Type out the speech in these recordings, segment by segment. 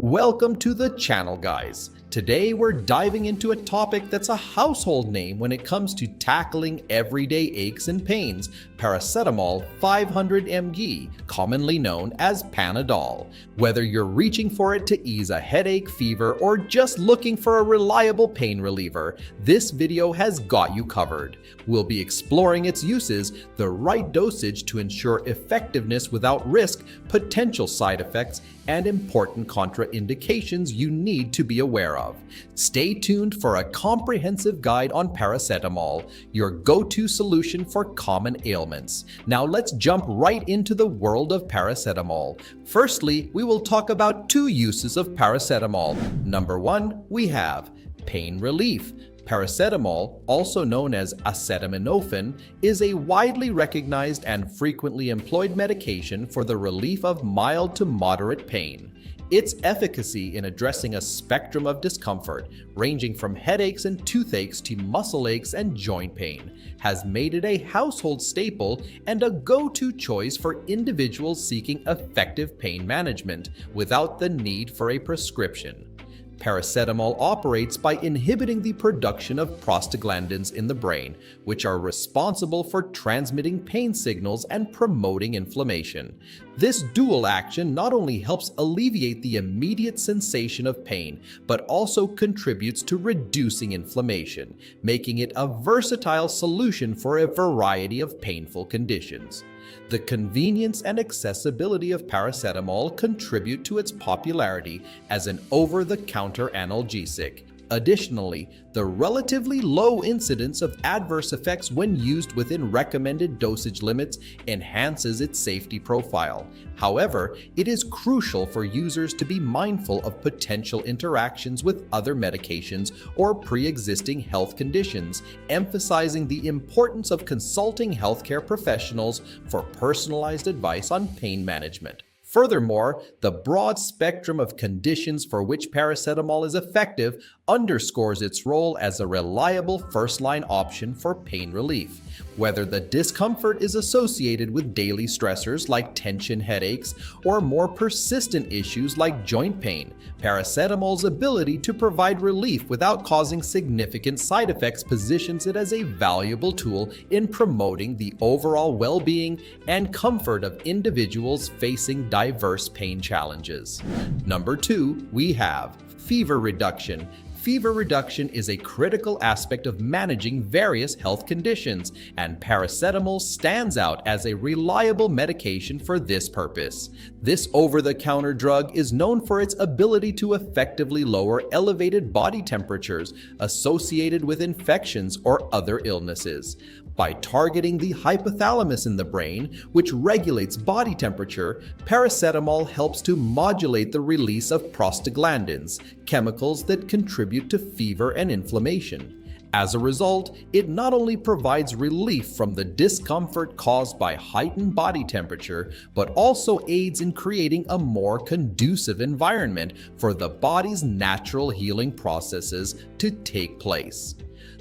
Welcome to the channel, guys. Today we're diving into a topic that's a household name when it comes to tackling everyday aches and pains: Paracetamol 500mg, commonly known as Panadol. Whether you're reaching for it to ease a headache, fever, or just looking for a reliable pain reliever, this video has got you covered. We'll be exploring its uses, the right dosage to ensure effectiveness without risk, potential side effects, and important contraindications you need to be aware of. Stay tuned for a comprehensive guide on paracetamol, your go-to solution for common ailments. Now let's jump right into the world of paracetamol. Firstly, we will talk about two uses of paracetamol. Number one, we have pain relief. Paracetamol, also known as acetaminophen, is a widely recognized and frequently employed medication for the relief of mild to moderate pain. Its efficacy in addressing a spectrum of discomfort, ranging from headaches and toothaches to muscle aches and joint pain, has made it a household staple and a go-to choice for individuals seeking effective pain management without the need for a prescription. Paracetamol operates by inhibiting the production of prostaglandins in the brain, which are responsible for transmitting pain signals and promoting inflammation. This dual action not only helps alleviate the immediate sensation of pain, but also contributes to reducing inflammation, making it a versatile solution for a variety of painful conditions. The convenience and accessibility of paracetamol contribute to its popularity as an over-the-counter analgesic. Additionally, the relatively low incidence of adverse effects when used within recommended dosage limits enhances its safety profile. However, it is crucial for users to be mindful of potential interactions with other medications or pre-existing health conditions, emphasizing the importance of consulting healthcare professionals for personalized advice on pain management. Furthermore, the broad spectrum of conditions for which paracetamol is effective underscores its role as a reliable first-line option for pain relief. Whether the discomfort is associated with daily stressors like tension headaches or more persistent issues like joint pain, paracetamol's ability to provide relief without causing significant side effects positions it as a valuable tool in promoting the overall well-being and comfort of individuals facing diverse pain challenges. Number two, we have fever reduction. Fever reduction is a critical aspect of managing various health conditions, and paracetamol stands out as a reliable medication for this purpose. This over-the-counter drug is known for its ability to effectively lower elevated body temperatures associated with infections or other illnesses. By targeting the hypothalamus in the brain, which regulates body temperature, paracetamol helps to modulate the release of prostaglandins, chemicals that contribute to fever and inflammation. As a result, it not only provides relief from the discomfort caused by heightened body temperature, but also aids in creating a more conducive environment for the body's natural healing processes to take place.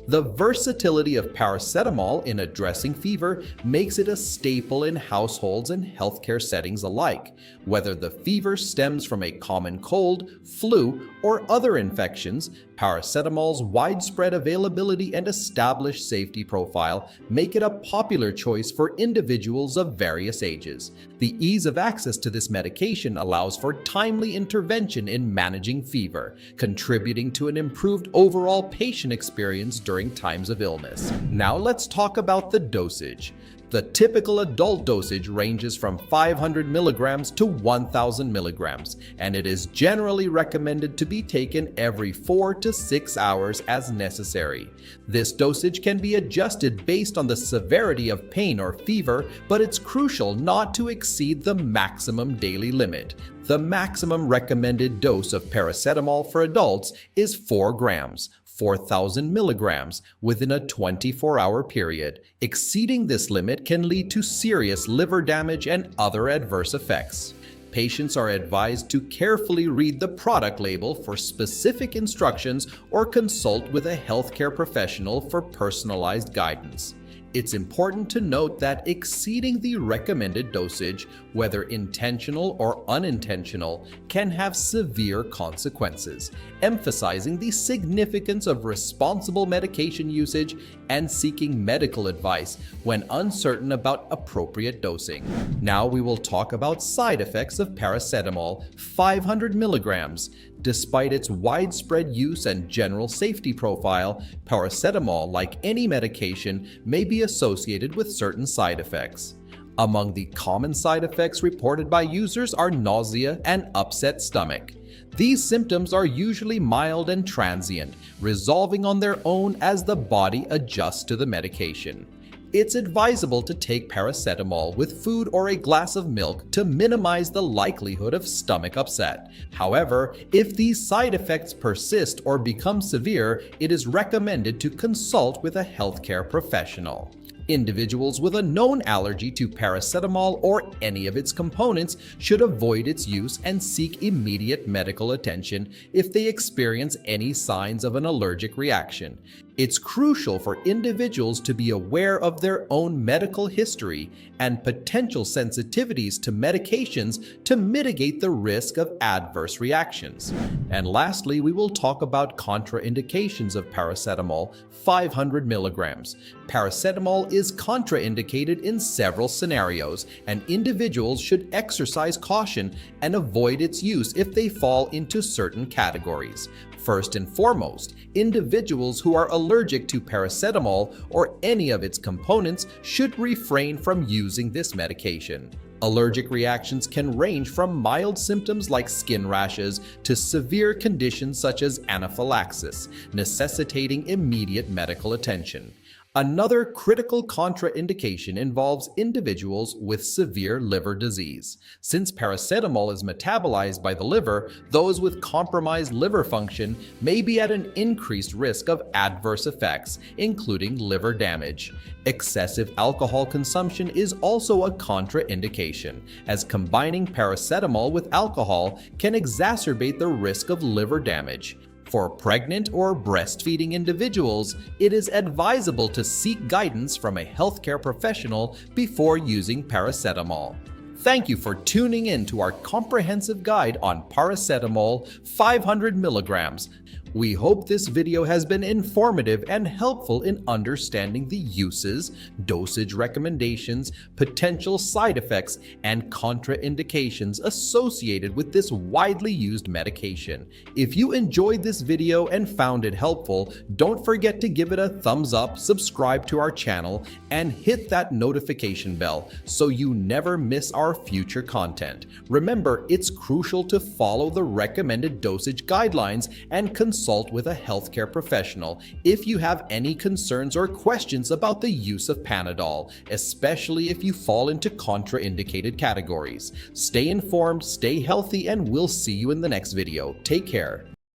The versatility of paracetamol in addressing fever makes it a staple in households and healthcare settings alike. Whether the fever stems from a common cold, flu, or other infections, paracetamol's widespread availability and established safety profile make it a popular choice for individuals of various ages. The ease of access to this medication allows for timely intervention in managing fever, contributing to an improved overall patient experience during times of illness. Now let's talk about the dosage. The typical adult dosage ranges from 500 mg to 1000 mg, and it is generally recommended to be taken every 4 to 6 hours as necessary. This dosage can be adjusted based on the severity of pain or fever, but it's crucial not to exceed the maximum daily limit. The maximum recommended dose of paracetamol for adults is 4 grams. 4,000 milligrams within a 24-hour period. Exceeding this limit can lead to serious liver damage and other adverse effects. Patients are advised to carefully read the product label for specific instructions or consult with a healthcare professional for personalized guidance. It's important to note that exceeding the recommended dosage, whether intentional or unintentional, can have severe consequences, emphasizing the significance of responsible medication usage and seeking medical advice when uncertain about appropriate dosing. Now we will talk about side effects of paracetamol 500 mg. Despite its widespread use and general safety profile, paracetamol, like any medication, may be associated with certain side effects. Among the common side effects reported by users are nausea and upset stomach. These symptoms are usually mild and transient, resolving on their own as the body adjusts to the medication. It's advisable to take paracetamol with food or a glass of milk to minimize the likelihood of stomach upset. However, if these side effects persist or become severe, it is recommended to consult with a healthcare professional. Individuals with a known allergy to paracetamol or any of its components should avoid its use and seek immediate medical attention if they experience any signs of an allergic reaction. It's crucial for individuals to be aware of their own medical history and potential sensitivities to medications to mitigate the risk of adverse reactions. And lastly, we will talk about contraindications of paracetamol 500 mg. Paracetamol is contraindicated in several scenarios, and individuals should exercise caution and avoid its use if they fall into certain categories. First and foremost, individuals who are allergic to paracetamol or any of its components should refrain from using this medication. Allergic reactions can range from mild symptoms like skin rashes to severe conditions such as anaphylaxis, necessitating immediate medical attention. Another critical contraindication involves individuals with severe liver disease. Since paracetamol is metabolized by the liver, those with compromised liver function may be at an increased risk of adverse effects, including liver damage. Excessive alcohol consumption is also a contraindication, as combining paracetamol with alcohol can exacerbate the risk of liver damage. For pregnant or breastfeeding individuals, it is advisable to seek guidance from a healthcare professional before using paracetamol. Thank you for tuning in to our comprehensive guide on paracetamol 500 mg. We hope this video has been informative and helpful in understanding the uses, dosage recommendations, potential side effects, and contraindications associated with this widely used medication. If you enjoyed this video and found it helpful, don't forget to give it a thumbs up, subscribe to our channel, and hit that notification bell so you never miss our future content. Remember, it's crucial to follow the recommended dosage guidelines and consult with a healthcare professional if you have any concerns or questions about the use of Panadol, especially if you fall into contraindicated categories. Stay informed, stay healthy, and we'll see you in the next video. Take care.